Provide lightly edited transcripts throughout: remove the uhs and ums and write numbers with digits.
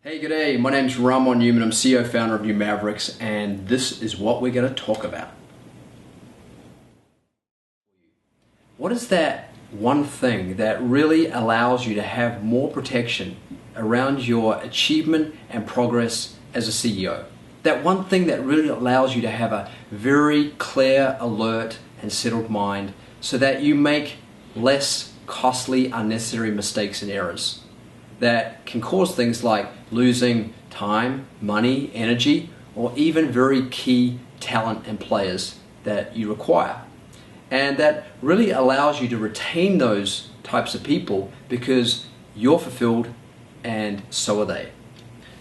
Hey, good day. My name's Ramon Newman. I'm CEO founder of Mavericks, and this is what we're going to talk about. What is that one thing that really allows you to have more protection around your achievement and progress as a CEO? That one thing that really allows you to have a very clear, alert, and settled mind so that you make less costly, unnecessary mistakes and errors that can cause things like losing time, money, energy, or even very key talent and players that you require. And that really allows you to retain those types of people because you're fulfilled and so are they.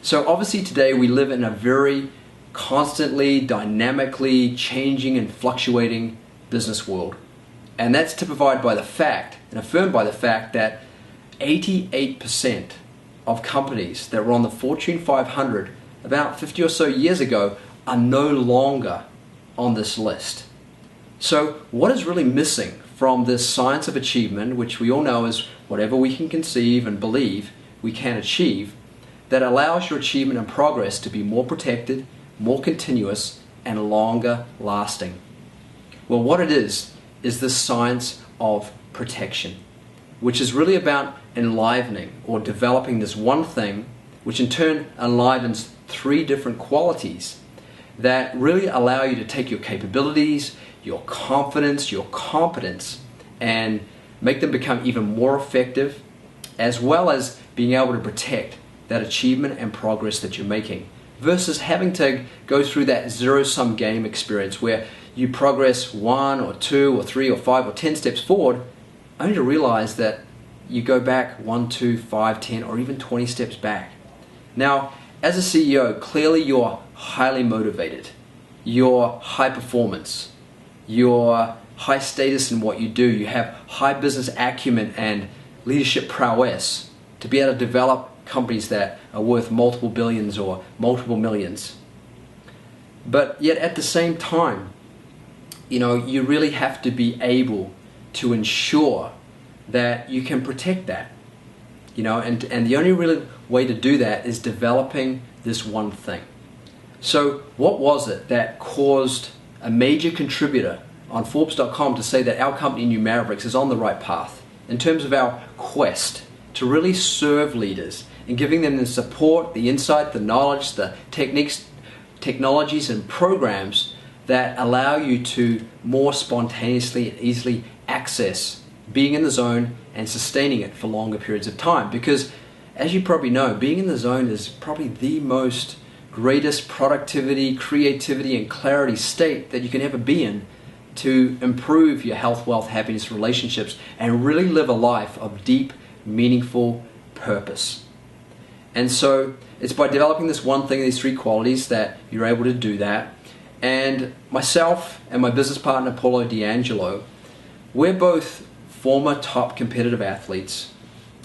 So obviously today we live in a very constantly, dynamically changing and fluctuating business world. And that's typified by the fact and affirmed by the fact that 88% of companies that were on the Fortune 500 about 50 or so years ago are no longer on this list. So what is really missing from this science of achievement, which we all know is whatever we can conceive and believe we can achieve, that allows your achievement and progress to be more protected, more continuous, and longer lasting? Well, what it is the science of protection, which is really about enlivening or developing this one thing, which in turn enlivens three different qualities that really allow you to take your capabilities, your confidence, your competence, and make them become even more effective, as well as being able to protect that achievement and progress that you're making, versus having to go through that zero-sum game experience where you progress 1 or 2 or 3 or 5 or 10 steps forward, only to realize that you go back 1, 2, 5, 10, or even 20 steps back. Now, as a CEO, clearly you're highly motivated. You're high performance. You're high status in what you do. You have high business acumen and leadership prowess to be able to develop companies that are worth multiple billions or multiple millions. But yet at the same time, you really have to be able to ensure that you can protect that. And the only real way to do that is developing this one thing. So what was it that caused a major contributor on Forbes.com to say that our company, New Mavericks, is on the right path in terms of our quest to really serve leaders and giving them the support, the insight, the knowledge, the techniques, technologies, and programs that allow you to more spontaneously and easily access being in the zone and sustaining it for longer periods of time? Because as you probably know, being in the zone is probably the most greatest productivity, creativity, and clarity state that you can ever be in to improve your health, wealth, happiness, relationships, and really live a life of deep, meaningful purpose. And so it's by developing this one thing, these three qualities, that you're able to do that. And myself and my business partner, Paulo D'Angelo, we're both former top competitive athletes.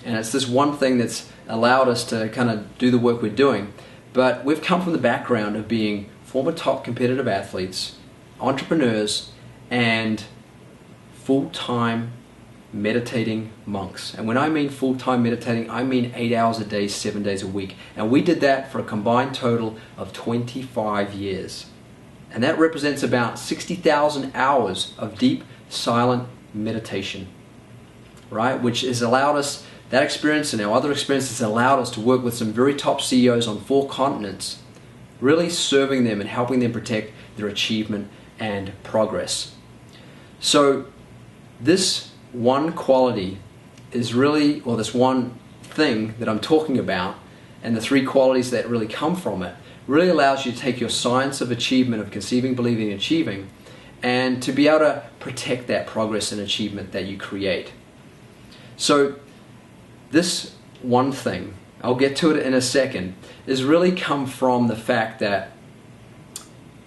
And it's this one thing that's allowed us to kind of do the work we're doing. But we've come from the background of being former top competitive athletes, entrepreneurs, and full-time meditating monks. And when I mean full-time meditating, I mean 8 hours a day, 7 days a week. And we did that for a combined total of 25 years. And that represents about 60,000 hours of deep, silent meditation, right? Which has allowed us, that experience and our other experiences has allowed us to work with some very top CEOs on 4 continents, really serving them and helping them protect their achievement and progress. So this one quality is really, or this one thing that I'm talking about, and the 3 qualities that really come from it, really allows you to take your science of achievement, of conceiving, believing, and achieving, and to be able to protect that progress and achievement that you create. So this one thing, I'll get to it in a second, is really come from the fact that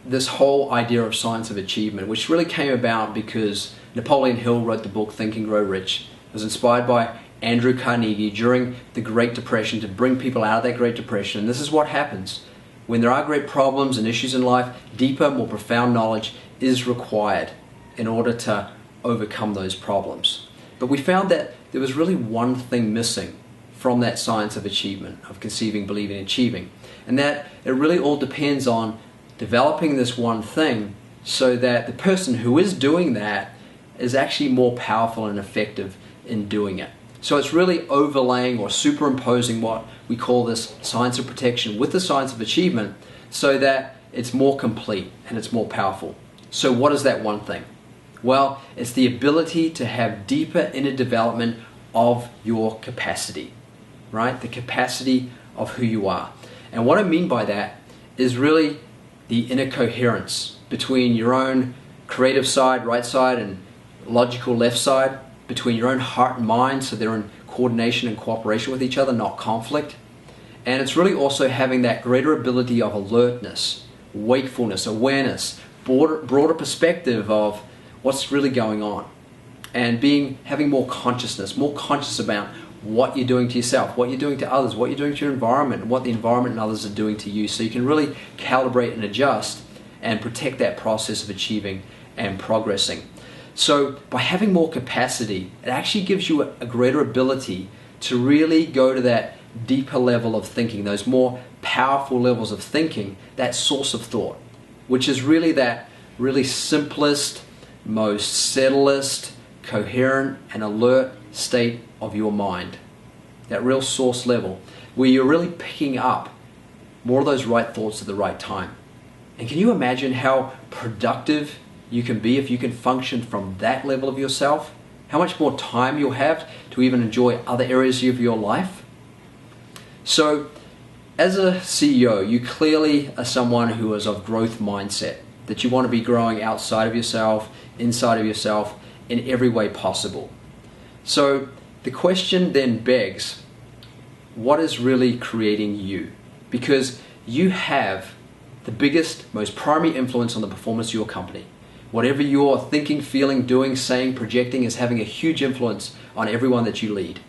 this whole idea of science of achievement, which really came about because Napoleon Hill wrote the book Think and Grow Rich. It was inspired by Andrew Carnegie during the Great Depression to bring people out of that Great Depression. And this is what happens. When there are great problems and issues in life, deeper, more profound knowledge is required in order to overcome those problems. But we found that there was really one thing missing from that science of achievement, of conceiving, believing, achieving. And that it really all depends on developing this one thing so that the person who is doing that is actually more powerful and effective in doing it. So it's really overlaying or superimposing what we call this science of protection with the science of achievement so that it's more complete and it's more powerful. So what is that one thing? Well, it's the ability to have deeper inner development of your capacity, right? The capacity of who you are. And what I mean by that is really the inner coherence between your own creative side, right side, and logical left side, between your own heart and mind, so they're in coordination and cooperation with each other, not conflict. And it's really also having that greater ability of alertness, wakefulness, awareness, broader perspective of what's really going on, and having more consciousness, more conscious about what you're doing to yourself, what you're doing to others, what you're doing to your environment, and what the environment and others are doing to you, so you can really calibrate and adjust and protect that process of achieving and progressing. So by having more capacity, it actually gives you a greater ability to really go to that deeper level of thinking, those more powerful levels of thinking, that source of thought, which is really that really simplest, most settlest, coherent and alert state of your mind. That real source level where you're really picking up more of those right thoughts at the right time. And can you imagine how productive you can be if you can function from that level of yourself? How much more time you'll have to even enjoy other areas of your life? So, as a CEO, you clearly are someone who is of growth mindset, that you want to be growing outside of yourself, inside of yourself, in every way possible. So, the question then begs, what is really creating you? Because you have the biggest, most primary influence on the performance of your company. Whatever you're thinking, feeling, doing, saying, projecting is having a huge influence on everyone that you lead.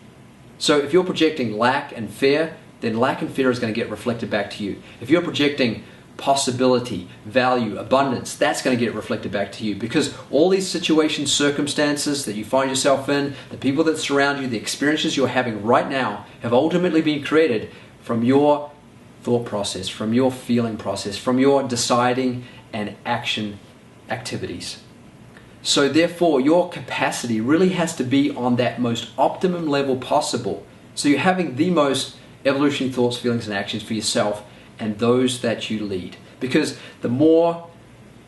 So if you're projecting lack and fear, then lack and fear is going to get reflected back to you. If you're projecting possibility, value, abundance, that's going to get reflected back to you, because all these situations, circumstances that you find yourself in, the people that surround you, the experiences you're having right now have ultimately been created from your thought process, from your feeling process, from your deciding and action activities. So therefore, your capacity really has to be on that most optimum level possible. So you're having the most evolutionary thoughts, feelings, and actions for yourself and those that you lead. Because the more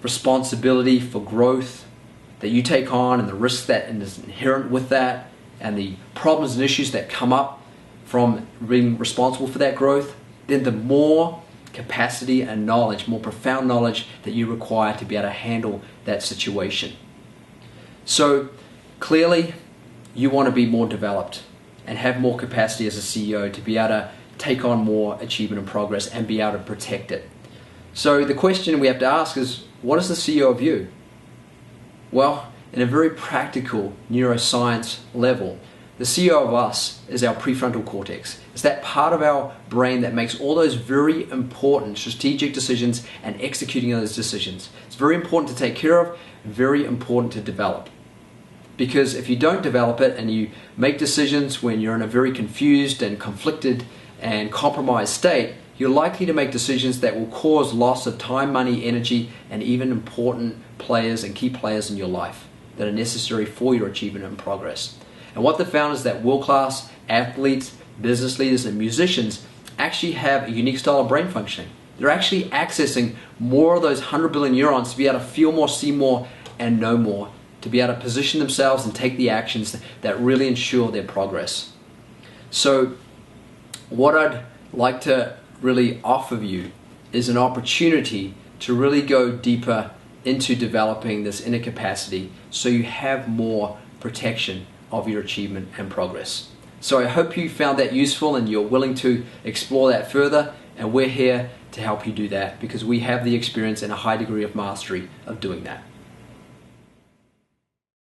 responsibility for growth that you take on, and the risk that is inherent with that, and the problems and issues that come up from being responsible for that growth, then the more capacity and knowledge, more profound knowledge that you require to be able to handle that situation. So clearly you want to be more developed and have more capacity as a CEO to be able to take on more achievement and progress and be able to protect it. So the question we have to ask is, what is the CEO of you? Well, in a very practical neuroscience level, the CEO of us is our prefrontal cortex. It's that part of our brain that makes all those very important strategic decisions and executing those decisions. It's very important to take care of, very important to develop. Because if you don't develop it and you make decisions when you're in a very confused and conflicted and compromised state, you're likely to make decisions that will cause loss of time, money, energy, and even important players and key players in your life that are necessary for your achievement and progress. And what they found is that world-class athletes, business leaders, and musicians actually have a unique style of brain functioning. They're actually accessing more of those 100 billion neurons to be able to feel more, see more, and know more, to be able to position themselves and take the actions that really ensure their progress. So what I'd like to really offer you is an opportunity to really go deeper into developing this inner capacity so you have more protection of your achievement and progress. So I hope you found that useful and you're willing to explore that further, and we're here to help you do that because we have the experience and a high degree of mastery of doing that.